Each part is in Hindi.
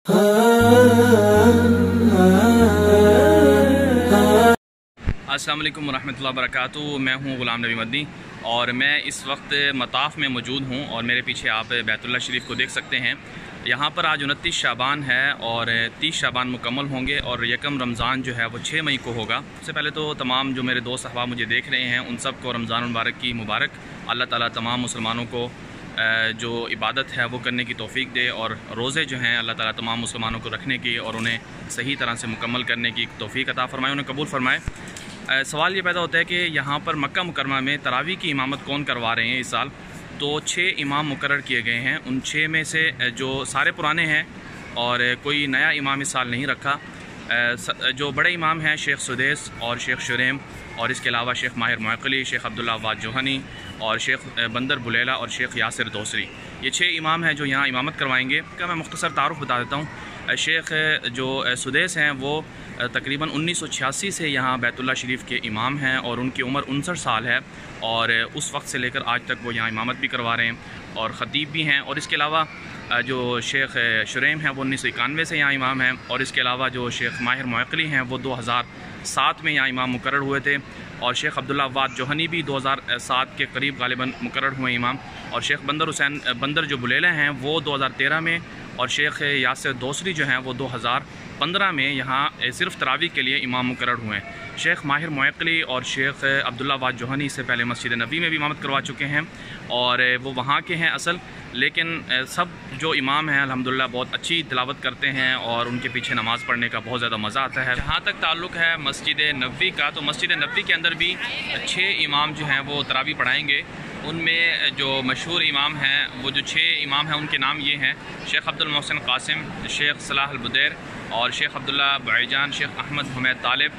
अस्सलाम वालेकुम रहमतुल्लाहि व बरकातुहू। मैं हूँ ग़ुलाम नबी मदनी और मैं इस वक्त मताफ़ में मौजूद हूँ और मेरे पीछे आप बैतुल्लाह शरीफ को देख सकते हैं। यहाँ पर आज 29 शाबान है और 30 शाबान मुकम्मल होंगे और यकम रमज़ान जो है वो 6 मई को होगा। सबसे पहले तो तमाम जो मेरे दोस्त अहबाब मुझे देख रहे हैं उन सब को रमज़ान मुबारक की मुबारक। अल्लाह ताला तमाम मुसलमानों को जो इबादत है वो करने की तौफ़ीक दे और रोज़े जो हैं अल्लाह ताला तमाम मुसलमानों को रखने की और उन्हें सही तरह से मुकम्मल करने की तौफ़ीक अता फ़रमाए, उन्हें कबूल फ़रमाए। सवाल ये पैदा होता है कि यहाँ पर मक्का मुकरमा में तरावी की इमामत कौन करवा रहे हैं इस साल। तो 6 इमाम मुकर्रर किए गए हैं, उन 6 में से जो सारे पुराने हैं और कोई नया इमाम इस साल नहीं रखा। जो बड़े इमाम हैं शेख सुदेस और शेख शुरेम और इसके अलावा शेख माहिर मुअक्कली, शेख अब्दुल्ला अव्वाद जोहनी और शेख बंदर बुलेला और शेख यासिर दोसरी, ये 6 इमाम हैं जो यहाँ इमामत करवाएंगे। का मैं मुख्तसर तारुफ बता देता हूँ। शेख जो सुदेस हैं वो तकरीबन 1986 से यहाँ बैतुल्लाह शरीफ के इमाम हैं और उनकी उम्र 59 साल है और उस वक्त से लेकर आज तक वो यहाँ इमामत भी करवा रहे हैं और ख़तीब भी हैं। और इसके अलावा जो शेख शुरेम हैं वो 1991 से यहाँ इमाम हैं और इसके अलावा जो शेख माहिर मुअक्कली हैं वो 2007 में यहाँ इमाम मुकर्रर हुए थे और शेख अब्दुल्ला अव्वाद जोहनी भी 2007 के करीब गालिबन मुकर्रर हुए इमाम और शेख बंदर जो बुलेला हैं वो 2013 में और शेख यासिर दोसरी जो हैं वो 2015 में यहाँ सिर्फ तरावी के लिए इमाम मुकर्रर हुए हैं। शेख माहिर मुअक्कली और शेख अब्दुल्ला अव्वाद जोहनी इससे पहले मस्जिद नबी में भी इमामत करवा चुके हैं और वो वहाँ के हैं असल, लेकिन सब जो इमाम हैं अल्हम्दुलिल्लाह बहुत अच्छी तिलावत करते हैं और उनके पीछे नमाज़ पढ़ने का बहुत ज़्यादा मज़ा आता है। जहाँ तक ताल्लुक़ है मस्जिद नबी का, तो मस्जिद नबी के अंदर भी 6 इमाम जो हैं वो तरावी पढ़ाएँगे। उनमें जो मशहूर इमाम हैं वो जो 6 इमाम हैं उनके नाम ये हैं: शेख अब्दुल मोहसिन कासिम, शेख सलाह अल बुदैर और शेख अब्दुल्ला बैजान, शेख अहमद हुमैद तालिब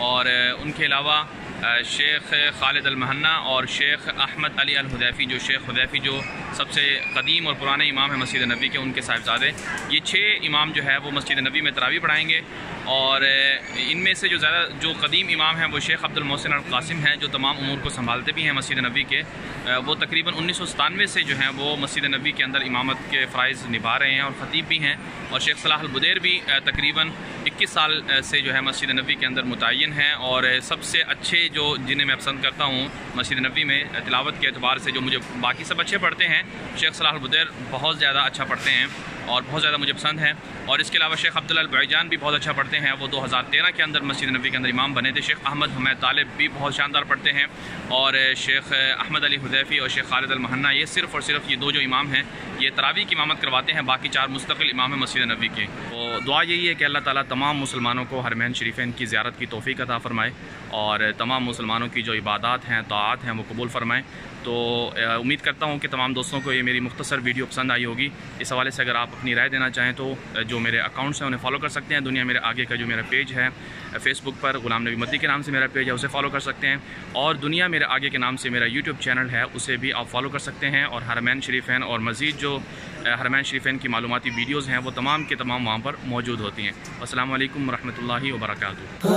और उनके अलावा शेख खालिद अल महन्ना और शेख अहमद अली अल हुदैफ़ी, जो शेख हुदैफ़ी जो सबसे कदीम और पुराने इमाम हैं मस्जिद नबी के, उनके साहिबजादे। ये 6 इमाम जो है वो मस्जिद नबी में तरावी पढ़ाएँगे और इनमें से जो ज़्यादा जो कदीम इमाम हैं वो शेख अब्दुल मोहसिन अल कासिम हैं जो तमाम उमूर को संभालते भी हैं मस्जिद नबी के। वो तकरीबन 1997 से जो हैं वो मस्जिद नबी के अंदर इमामत के फ़राइज़ निभा रहे हैं और ख़तीब भी हैं। और शेख सलाह अल बुदैर भी तकरीबन 21 साल से जो है मस्जिद नबी के अंदर मुतय्यन हैं और सबसे अच्छे जो जिन्हें मैं पसंद करता हूँ मस्जिद नबी में तिलावत के एतबार से, जो मुझे बाकी सब अच्छे पढ़ते हैं, शेख सलाह अल बुदैर बहुत ज़्यादा अच्छा पढ़ते हैं और बहुत ज़्यादा मुझे पसंद है। और इसके अलावा शेख अब्दुल्ला अल बैजान भी बहुत अच्छा पढ़ते हैं, वो 2013 के अंदर मस्जिद नबी के अंदर इमाम बने थे। शेख अहमद हुमैद तालिब भी बहुत शानदार पढ़ते हैं और शेख अहमद अली हुदैफ़ी और शेख खालिद अल महन्ना, ये सिर्फ़ और सिर्फ ये 2 जो इमाम हैं ये तरावी की इमामत करवाते हैं, बाकी 4 मुस्तकिल इमाम हैं मस्जिद नबी के। तो दुआ यही है कि अल्लाह ताला तमाम मुसलमानों को हरमैन शरीफैन की ज़ियारत की तौफ़ीक अता फ़रमाए और तमाम मुसलमानों की जो इबादत हैं, ताआत हैं, वो कबूल फ़रमाएँ। तो उम्मीद करता हूँ कि तमाम दोस्तों को ये मेरी मुख्तसर वीडियो पसंद आई होगी। इस हवाले से अगर आप अपनी राय देना चाहें तो जो मेरे अकाउंट्स हैं उन्हें फॉलो कर सकते हैं। दुनिया मेरे आगे का जो मेरा पेज है फेसबुक पर ग़ुलाम नबी मदनी के नाम से मेरा पेज है, उसे फॉलो कर सकते हैं और दुनिया मेरे आगे के नाम से मेरा यूट्यूब चैनल है, उसे भी आप फॉलो कर सकते हैं। और हरमैन शरीफैन और मज़ीद जो हरमैन शरीफैन की मालूमाती वीडियोज़ हैं वो तमाम के तमाम वहाँ पर मौजूद होती हैं। अस्सलाम वालेकुम रहमतुल्लाहि व बरकातुहू।